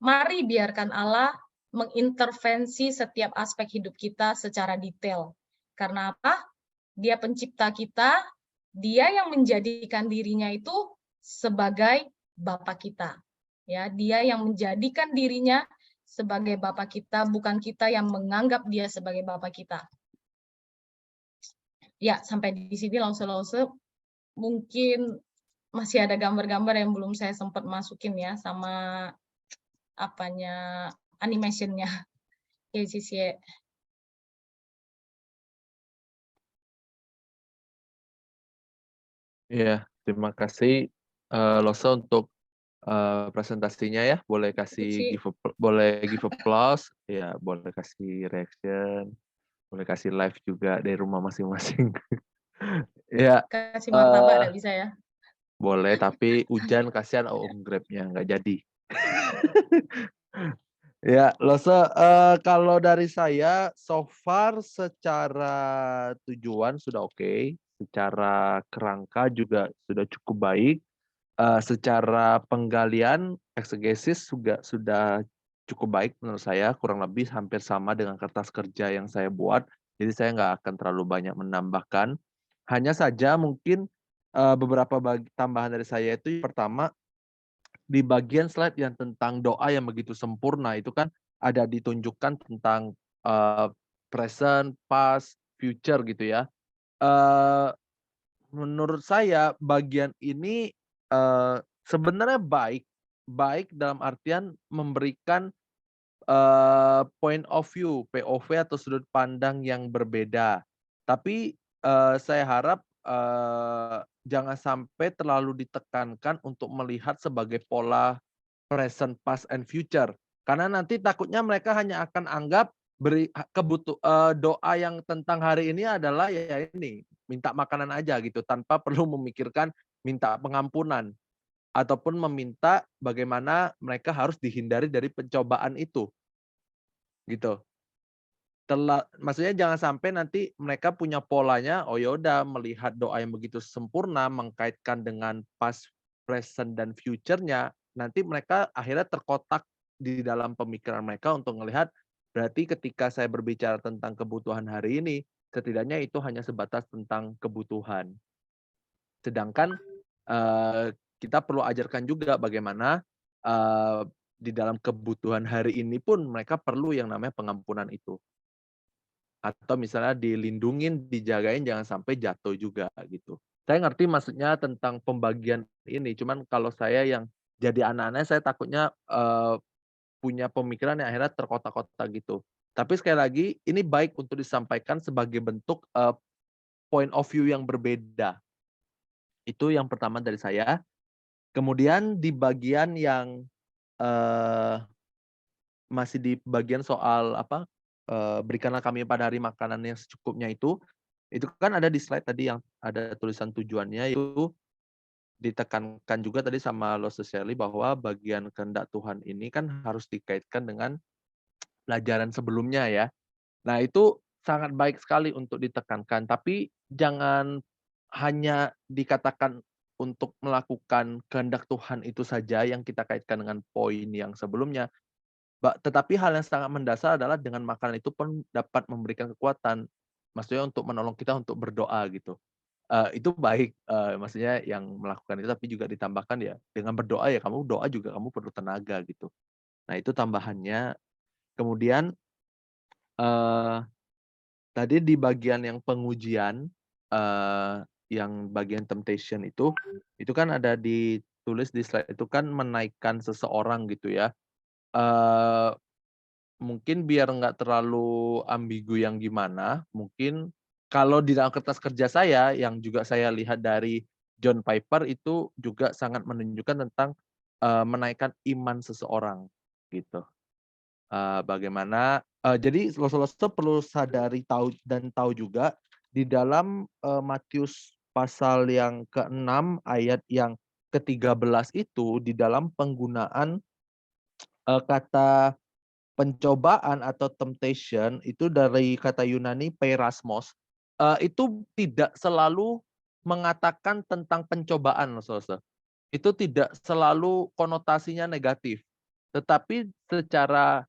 mari biarkan Allah mengintervensi setiap aspek hidup kita secara detail. Karena apa? Dia pencipta kita, dia yang menjadikan dirinya itu sebagai Bapa kita. Ya, dia yang menjadikan dirinya sebagai Bapa kita, bukan kita yang menganggap dia sebagai Bapa kita. Ya, sampai di sini lause-lause. Mungkin masih ada gambar-gambar yang belum saya sempat masukin ya, sama apanya, animation-nya. Oke, Cici. Iya, terima kasih Lose untuk presentasinya ya. Boleh kasih boleh give applause, ya, boleh kasih reaction, boleh kasih live juga dari rumah masing-masing. Ya, Kasih martabak nggak bisa ya? boleh, tapi hujan kasihan Grab-nya nggak jadi. Ya, Lose, kalau dari saya so far secara tujuan sudah oke, secara kerangka juga sudah cukup baik, secara penggalian eksegesis juga sudah cukup baik menurut saya, kurang lebih hampir sama dengan kertas kerja yang saya buat, jadi saya nggak akan terlalu banyak menambahkan. Hanya saja mungkin beberapa tambahan dari saya itu pertama, di bagian slide yang tentang doa yang begitu sempurna itu kan ada ditunjukkan tentang present, past, future gitu ya. Menurut saya bagian ini sebenarnya baik dalam artian memberikan point of view, POV atau sudut pandang yang berbeda. Tapi saya harap jangan sampai terlalu ditekankan untuk melihat sebagai pola present, past, and future. Karena nanti takutnya mereka hanya akan anggap doa yang tentang hari ini adalah ya ini, minta makanan aja gitu, tanpa perlu memikirkan minta pengampunan ataupun meminta bagaimana mereka harus dihindari dari pencobaan itu. Gitu. Maksudnya jangan sampai nanti mereka punya polanya, oh yaudah melihat doa yang begitu sempurna, mengkaitkan dengan past, present, dan future-nya, nanti mereka akhirnya terkotak di dalam pemikiran mereka untuk melihat, berarti ketika saya berbicara tentang kebutuhan hari ini, setidaknya itu hanya sebatas tentang kebutuhan. Sedangkan kita perlu ajarkan juga bagaimana di dalam kebutuhan hari ini pun mereka perlu yang namanya pengampunan itu. Atau misalnya dilindungin, dijagain jangan sampai jatuh juga gitu. Saya ngerti maksudnya tentang pembagian ini, cuman kalau saya yang jadi anak-anaknya saya takutnya punya pemikiran yang akhirnya terkotak-kotak gitu. Tapi sekali lagi ini baik untuk disampaikan sebagai bentuk point of view yang berbeda. Itu yang pertama dari saya. Kemudian di bagian yang masih di bagian soal apa, berikanlah kami pada hari makanan yang secukupnya itu kan ada di slide tadi yang ada tulisan tujuannya itu ditekankan juga tadi sama Lost Shirley bahwa bagian kehendak Tuhan ini kan harus dikaitkan dengan pelajaran sebelumnya ya. Nah itu sangat baik sekali untuk ditekankan, tapi jangan hanya dikatakan untuk melakukan kehendak Tuhan itu saja yang kita kaitkan dengan poin yang sebelumnya. Tetapi hal yang sangat mendasar adalah dengan makanan itu pun dapat memberikan kekuatan, maksudnya untuk menolong kita untuk berdoa gitu. Itu baik, maksudnya yang melakukan itu, tapi juga ditambahkan ya dengan berdoa ya kamu doa juga kamu perlu tenaga gitu. Nah itu tambahannya. Kemudian, tadi di bagian yang pengujian, yang bagian temptation itu kan ada ditulis di slide itu kan menaikkan seseorang gitu ya. Eee, Mungkin biar nggak terlalu ambigu yang gimana, mungkin kalau di dalam kertas kerja saya, yang juga saya lihat dari John Piper itu juga sangat menunjukkan tentang, menaikkan iman seseorang, gitu. Bagaimana jadi Loso-Loso perlu sadari tahu juga di dalam, Matius pasal yang ke-6 ayat yang ke-13 itu di dalam penggunaan, kata pencobaan atau temptation itu dari kata Yunani peirasmos, itu tidak selalu mengatakan tentang pencobaan Loh, Saudara. Itu tidak selalu konotasinya negatif, tetapi secara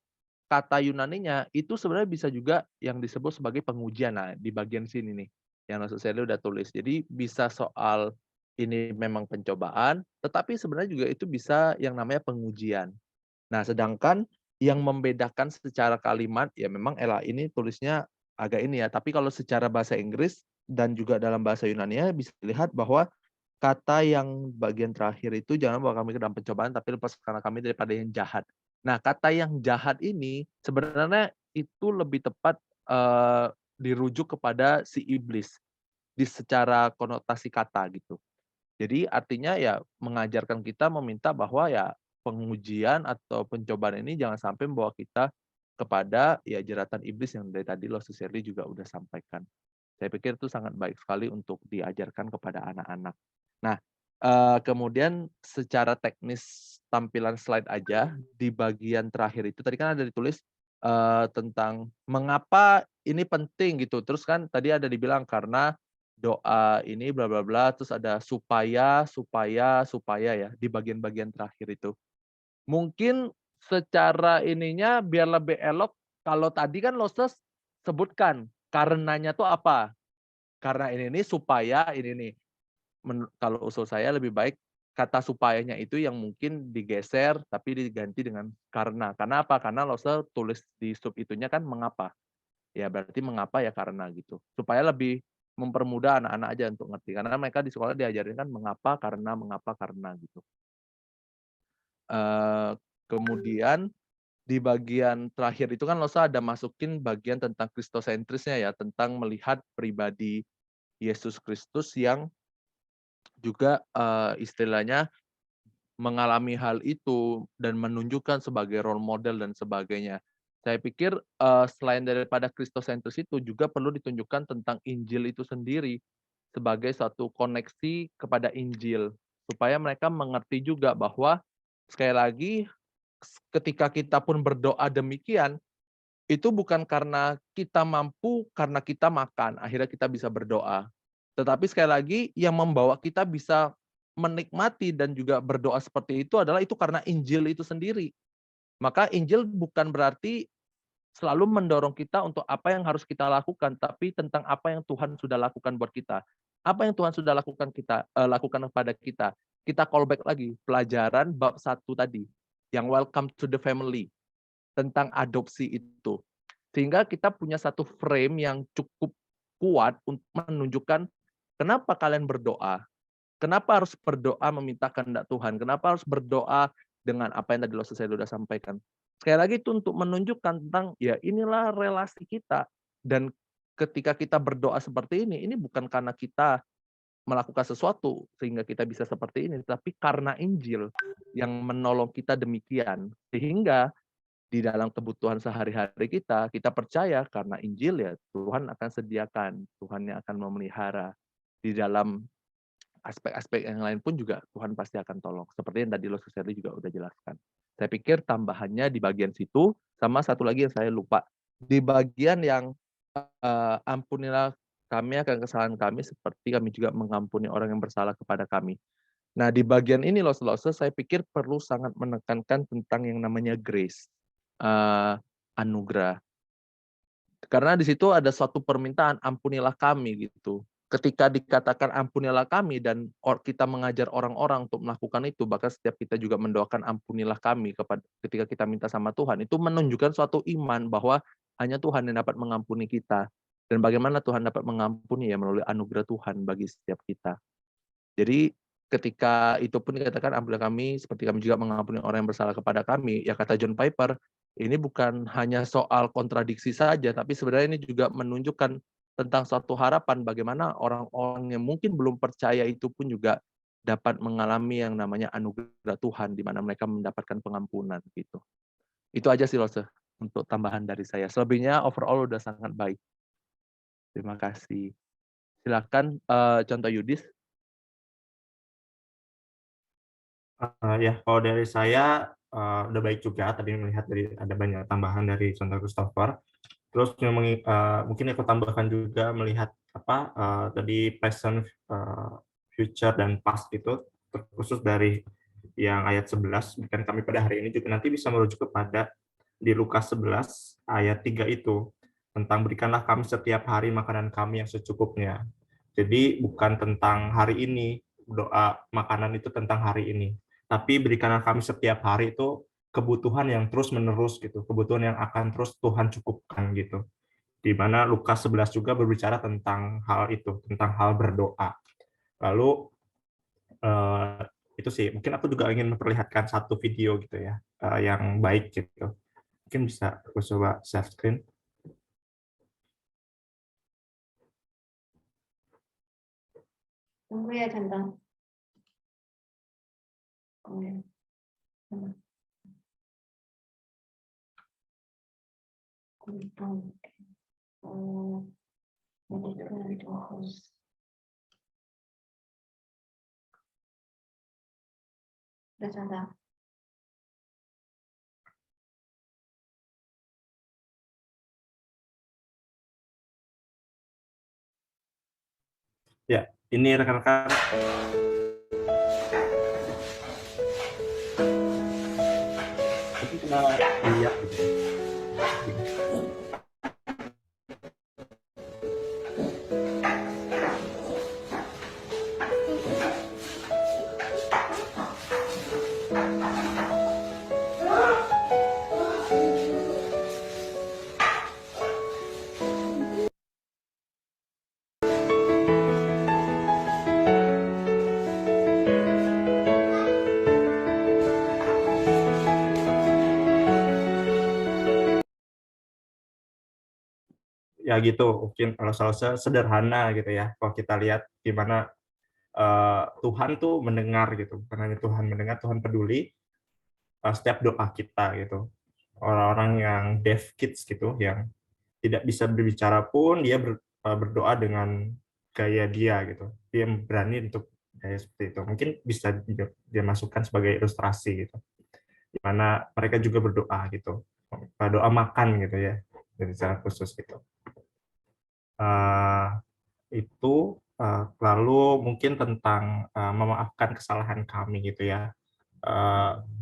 kata Yunaninya itu sebenarnya bisa juga yang disebut sebagai pengujian. Nah, di bagian sini nih yang maksud saya udah tulis. Jadi bisa soal ini memang pencobaan, tetapi sebenarnya juga itu bisa yang namanya pengujian. Nah, sedangkan yang membedakan secara kalimat, ya memang Ella ini tulisnya agak ini ya, tapi kalau secara bahasa Inggris dan juga dalam bahasa Yunani bisa dilihat bahwa kata yang bagian terakhir itu jangan bawa kami ke dalam pencobaan, tapi lepaskanlah kami daripada yang jahat. Nah, kata yang jahat ini sebenarnya itu lebih tepat dirujuk kepada si iblis di secara konotasi kata gitu. Jadi artinya ya mengajarkan kita meminta bahwa ya pengujian atau pencobaan ini jangan sampai membawa kita kepada ya jeratan iblis yang dari tadi Lost Shirley juga udah sampaikan. Saya pikir itu sangat baik sekali untuk diajarkan kepada anak-anak. Nah, kemudian secara teknis tampilan slide aja di bagian terakhir itu tadi kan ada ditulis tentang mengapa ini penting gitu. Terus kan tadi ada dibilang karena doa ini bla bla bla, terus ada supaya ya di bagian-bagian terakhir itu. Mungkin secara ininya biar lebih elok kalau tadi kan Loses sebutkan karenanya tuh apa? Karena ini supaya ini nih. Kalau usul saya lebih baik kata supayanya itu yang mungkin digeser tapi diganti dengan karena. Karena apa? Karena Loses tulis di sub itunya kan mengapa. Ya berarti mengapa ya karena gitu. Supaya lebih mempermudah anak-anak aja untuk ngerti. Karena mereka di sekolah diajarin kan mengapa karena gitu. Kemudian di bagian terakhir itu kan Losa ada masukin bagian tentang kristosentrisnya ya, tentang melihat pribadi Yesus Kristus yang juga istilahnya mengalami hal itu dan menunjukkan sebagai role model dan sebagainya. Saya pikir selain daripada kristosentris itu juga perlu ditunjukkan tentang Injil itu sendiri sebagai suatu koneksi kepada Injil supaya mereka mengerti juga bahwa sekali lagi ketika kita pun berdoa demikian itu bukan karena kita mampu, karena kita makan akhirnya kita bisa berdoa. Tetapi sekali lagi yang membawa kita bisa menikmati dan juga berdoa seperti itu adalah itu karena Injil itu sendiri. Maka Injil bukan berarti selalu mendorong kita untuk apa yang harus kita lakukan, tapi tentang apa yang Tuhan sudah lakukan buat kita. Apa yang Tuhan sudah lakukan kepada kita? Kita call back lagi pelajaran bab 1 tadi, yang welcome to the family, tentang adopsi itu. Sehingga kita punya satu frame yang cukup kuat untuk menunjukkan kenapa kalian berdoa. Kenapa harus berdoa meminta kehendak Tuhan? Kenapa harus berdoa dengan apa yang tadi saya sudah sampaikan? Sekali lagi itu untuk menunjukkan tentang ya inilah relasi kita. Dan ketika kita berdoa seperti ini bukan karena kita melakukan sesuatu sehingga kita bisa seperti ini, tapi karena Injil yang menolong kita demikian. Sehingga di dalam kebutuhan sehari-hari kita percaya karena Injil ya Tuhan akan sediakan, Tuhan yang akan memelihara. Di dalam aspek-aspek yang lain pun juga Tuhan pasti akan tolong. Seperti yang tadi Sally juga udah jelaskan. Saya pikir tambahannya di bagian situ, sama satu lagi yang saya lupa. Di bagian yang ampunilah kami akan kesalahan kami seperti kami juga mengampuni orang yang bersalah kepada kami. Nah, di bagian ini saya pikir perlu sangat menekankan tentang yang namanya grace, anugerah. Karena di situ ada suatu permintaan ampunilah kami gitu. Ketika dikatakan ampunilah kami dan kita mengajar orang-orang untuk melakukan itu, bahkan setiap kita juga mendoakan ampunilah kami ketika kita minta sama Tuhan, itu menunjukkan suatu iman bahwa hanya Tuhan yang dapat mengampuni kita. Dan bagaimana Tuhan dapat mengampuni ya melalui anugerah Tuhan bagi setiap kita. Jadi ketika itu pun dikatakan ampunilah kami seperti kami juga mengampuni orang yang bersalah kepada kami, ya kata John Piper, ini bukan hanya soal kontradiksi saja, tapi sebenarnya ini juga menunjukkan tentang suatu harapan bagaimana orang-orang yang mungkin belum percaya itu pun juga dapat mengalami yang namanya anugerah Tuhan di mana mereka mendapatkan pengampunan gitu. Itu aja sih Lose untuk tambahan dari saya. Selebihnya overall udah sangat baik. Terima kasih. Silakan contoh Yudis. Ya, kalau dari saya udah baik juga. Tadi melihat dari ada banyak tambahan dari contoh Christopher. Terus mungkin aku tambahkan juga melihat tadi present, future dan past itu terkhusus dari yang ayat 11. Bukan kami pada hari ini juga nanti bisa merujuk kepada di Lukas 11 ayat 3 itu tentang berikanlah kami setiap hari makanan kami yang secukupnya. Jadi bukan tentang hari ini, doa makanan itu tentang hari ini. Tapi berikanlah kami setiap hari itu kebutuhan yang terus-menerus gitu, kebutuhan yang akan terus Tuhan cukupkan gitu. Di mana Lukas 11 juga berbicara tentang hal itu, tentang hal berdoa. Lalu itu sih, mungkin aku juga ingin memperlihatkan satu video gitu ya, yang baik gitu. Mungkin bisa aku coba share screen. Tunggu ya, Contoh. Oh, ya. Udah Contoh. Ya, ini rekan-rekan. Tapi kita lihat gitu. Ya gitu, mungkin kalau salsa sederhana gitu ya. Kalau kita lihat gimana Tuhan tuh mendengar gitu, karena Tuhan mendengar, Tuhan peduli setiap doa kita gitu. Orang-orang yang deaf kids gitu, yang tidak bisa berbicara pun dia berdoa dengan gaya dia gitu. Dia berani untuk gaya seperti itu. Mungkin bisa dia masukkan sebagai ilustrasi gitu. Di mana mereka juga berdoa gitu, doa makan gitu ya, dari secara khusus gitu. Itu lalu mungkin tentang memaafkan kesalahan kami gitu ya.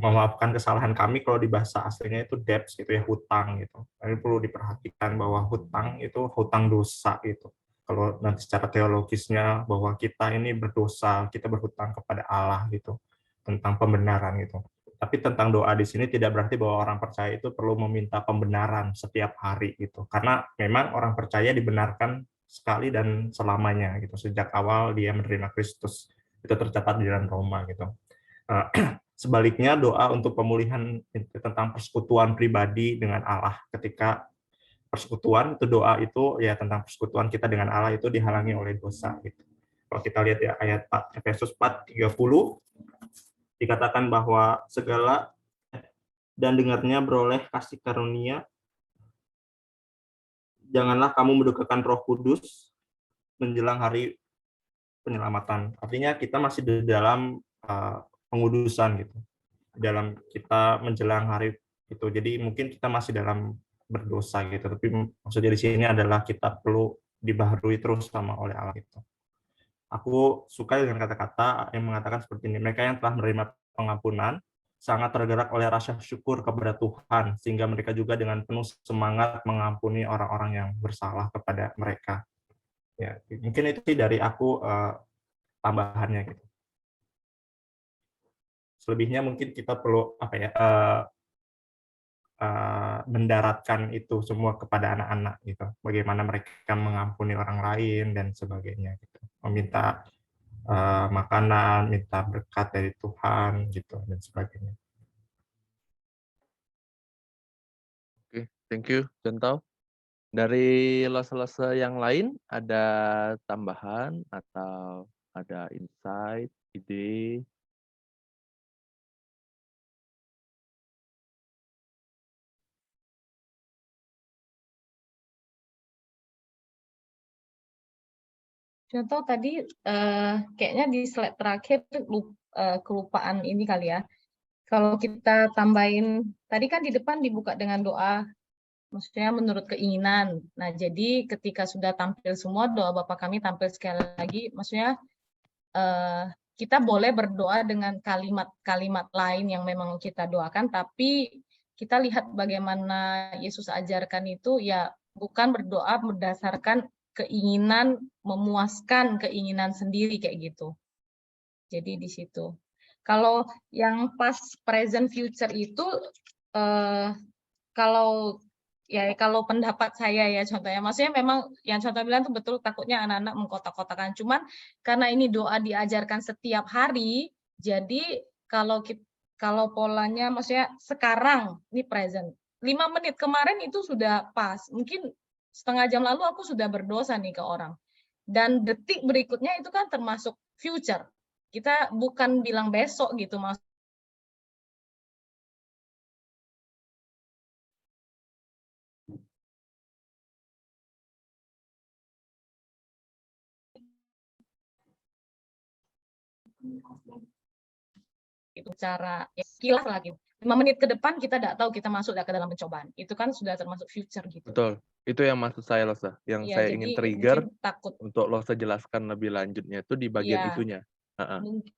Memaafkan kesalahan kami kalau di bahasa aslinya itu debts gitu ya, hutang gitu. Ini perlu diperhatikan bahwa hutang itu hutang dosa gitu. kalau nanti secara teologisnya bahwa kita ini berdosa, kita berhutang kepada Allah gitu, tentang pembenaran gitu. Tapi tentang doa di sini tidak berarti bahwa orang percaya itu perlu meminta pembenaran setiap hari gitu. Karena memang orang percaya dibenarkan sekali dan selamanya gitu. Sejak awal dia menerima Kristus. Itu tercatat di dalam Roma gitu. Sebaliknya doa untuk pemulihan tentang persekutuan pribadi dengan Allah, ketika persekutuan itu doa itu ya tentang persekutuan kita dengan Allah itu dihalangi oleh dosa gitu. Kalau kita lihat ya ayat 4, Efesus 4:30 dikatakan bahwa segala dan dengarnya beroleh kasih karunia, janganlah kamu mendukakan Roh Kudus menjelang hari penyelamatan. Artinya kita masih di dalam pengudusan gitu, dalam kita menjelang hari itu. Jadi mungkin kita masih dalam berdosa gitu, tapi maksudnya di sini adalah kita perlu dibaharui terus sama oleh Allah gitu. Aku suka dengan kata-kata yang mengatakan seperti ini, mereka yang telah menerima pengampunan sangat tergerak oleh rasa syukur kepada Tuhan, sehingga mereka juga dengan penuh semangat mengampuni orang-orang yang bersalah kepada mereka. Ya, mungkin itu sih dari aku tambahannya gitu. Selebihnya mungkin kita perlu mendaratkan itu semua kepada anak-anak gitu. Bagaimana mereka mengampuni orang lain dan sebagainya gitu. Meminta makanan, minta berkat dari Tuhan gitu dan sebagainya. Oke, thank you, Contoh. Dari lose-lose yang lain ada tambahan atau ada insight, ide? Contoh tadi kayaknya di slide terakhir kelupaan ini kali ya. Kalau kita tambahin, tadi kan di depan dibuka dengan doa, maksudnya menurut keinginan. Nah, jadi ketika sudah tampil semua, doa Bapa kami tampil sekali lagi, maksudnya kita boleh berdoa dengan kalimat-kalimat lain yang memang kita doakan, tapi kita lihat bagaimana Yesus ajarkan itu, ya bukan berdoa berdasarkan keinginan, memuaskan keinginan sendiri kayak gitu. Jadi di situ. Kalau yang pas present future itu kalau pendapat saya ya contohnya, maksudnya memang yang contoh bilang itu betul, takutnya anak-anak mengkotak-kotakan. Cuman karena ini doa diajarkan setiap hari, jadi kalau polanya maksudnya sekarang ini present. 5 menit kemarin itu sudah pas. Mungkin setengah jam lalu aku sudah berdosa nih ke orang. Dan detik berikutnya itu kan termasuk future. Kita bukan bilang besok gitu, Mas. Itu cara ya, kilas lagi. 5 menit ke depan kita tidak tahu kita masuk ke dalam pencobaan. Itu kan sudah termasuk future gitu. Betul. Itu yang maksud saya, Losa. Yang Ya, saya jadi ingin trigger takut. untuk Losa jelaskan lebih lanjutnya itu di bagian Ya, itunya.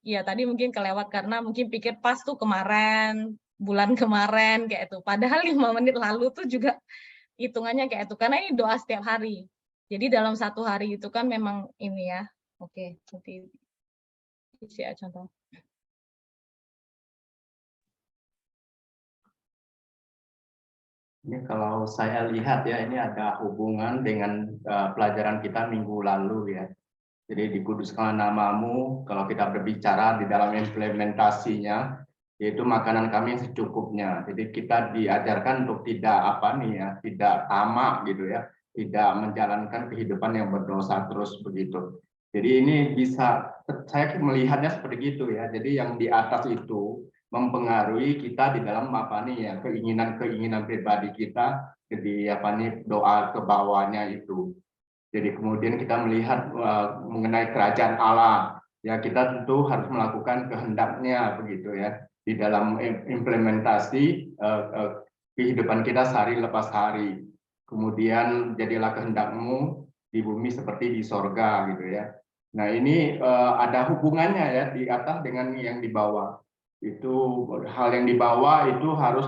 ya tadi mungkin kelewat karena mungkin pikir pas tuh kemarin, bulan kemarin kayak itu. Padahal 5 menit lalu tuh juga hitungannya kayak itu. Karena ini doa setiap hari. Jadi dalam 1 hari itu kan memang ini ya. Oke, nanti isi ya contoh. Ini kalau saya lihat ya, ini ada hubungan dengan pelajaran kita minggu lalu ya. Jadi dikuduskan namamu, kalau kita berbicara di dalam implementasinya, yaitu makanan kami secukupnya. Jadi kita diajarkan untuk tidak tidak tamak gitu ya, tidak menjalankan kehidupan yang berdosa terus begitu. Jadi ini bisa, saya melihatnya seperti itu ya. Jadi yang di atas itu mempengaruhi kita di dalam keinginan pribadi kita, jadi doa ke bawahnya itu. Jadi kemudian kita melihat mengenai kerajaan Allah, ya kita tentu harus melakukan kehendaknya begitu ya di dalam implementasi kehidupan kita sehari lepas hari. Kemudian jadilah kehendakmu di bumi seperti di sorga gitu ya. Nah ini ada hubungannya ya di atas dengan yang di bawah. Itu hal yang di bawah itu harus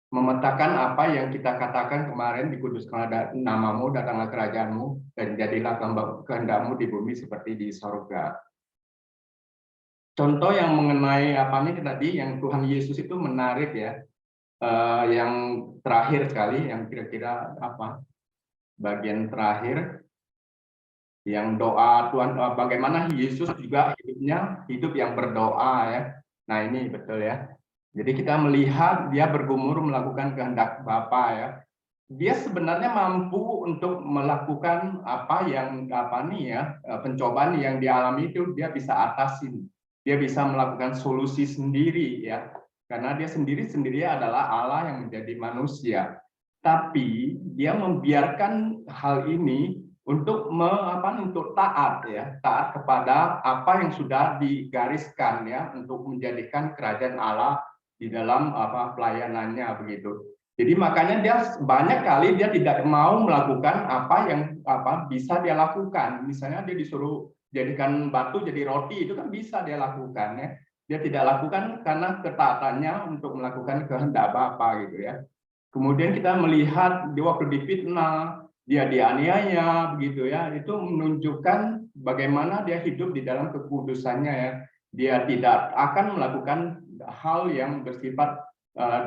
memetakan apa yang kita katakan kemarin, dikuduskanlah namamu, datanglah kerajaanmu, dan jadilah kehendakmu di bumi seperti di sorga. Contoh yang mengenai apa nih tadi, yang Tuhan Yesus itu menarik ya, yang terakhir sekali, yang kira-kira apa, bagian terakhir, yang doa Tuhan, bagaimana Yesus juga hidupnya, hidup yang berdoa ya. Nah ini betul ya. Jadi kita melihat dia bergumur melakukan kehendak Bapa ya. Dia sebenarnya mampu untuk melakukan apa yang pencobaan yang dialami itu dia bisa atasin. Dia bisa melakukan solusi sendiri ya. Karena dia sendiri adalah Allah yang menjadi manusia. Tapi dia membiarkan hal ini untuk untuk taat ya, taat kepada apa yang sudah digariskan ya, untuk menjadikan kerajaan Allah di dalam pelayanannya begitu. Jadi makanya dia banyak kali dia tidak mau melakukan apa yang bisa dia lakukan. Misalnya dia disuruh jadikan batu jadi roti, itu kan bisa dia lakukan ya. Dia tidak lakukan karena ketaatannya untuk melakukan kehendak Bapa gitu ya. Kemudian kita melihat di waktu difitnah, dia dianiaya begitu ya, itu menunjukkan bagaimana dia hidup di dalam kekudusannya ya. Dia tidak akan melakukan hal yang bersifat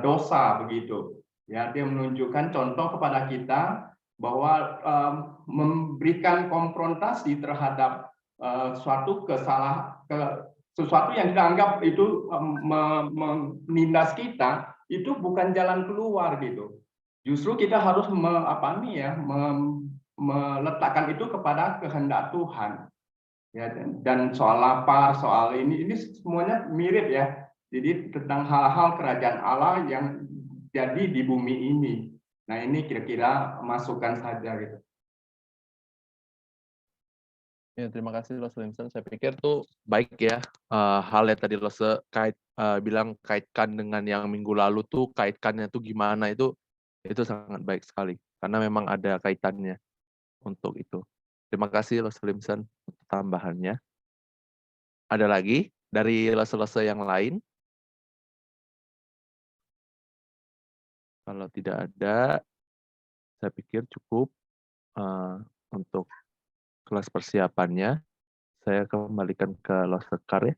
dosa begitu. Ya, dia menunjukkan contoh kepada kita bahwa memberikan konfrontasi terhadap sesuatu yang dianggap itu menindas kita, itu bukan jalan keluar gitu. Justru kita harus meletakkan itu kepada kehendak Tuhan. Ya, dan soal lapar, soal ini semuanya mirip ya. Jadi tentang hal-hal kerajaan Allah yang jadi di bumi ini. Nah, ini kira-kira masukan saja gitu. Ya, terima kasih Los Limson. Saya pikir tuh baik ya, hal yang tadi Los bilang kaitkan dengan yang minggu lalu tuh, kaitkannya tuh gimana, itu sangat baik sekali. Karena memang ada kaitannya untuk itu. Terima kasih Los Limson untuk tambahannya. Ada lagi dari Los yang lain? Kalau tidak ada, saya pikir cukup untuk kelas persiapannya. Saya kembalikan ke Los Sekar ya.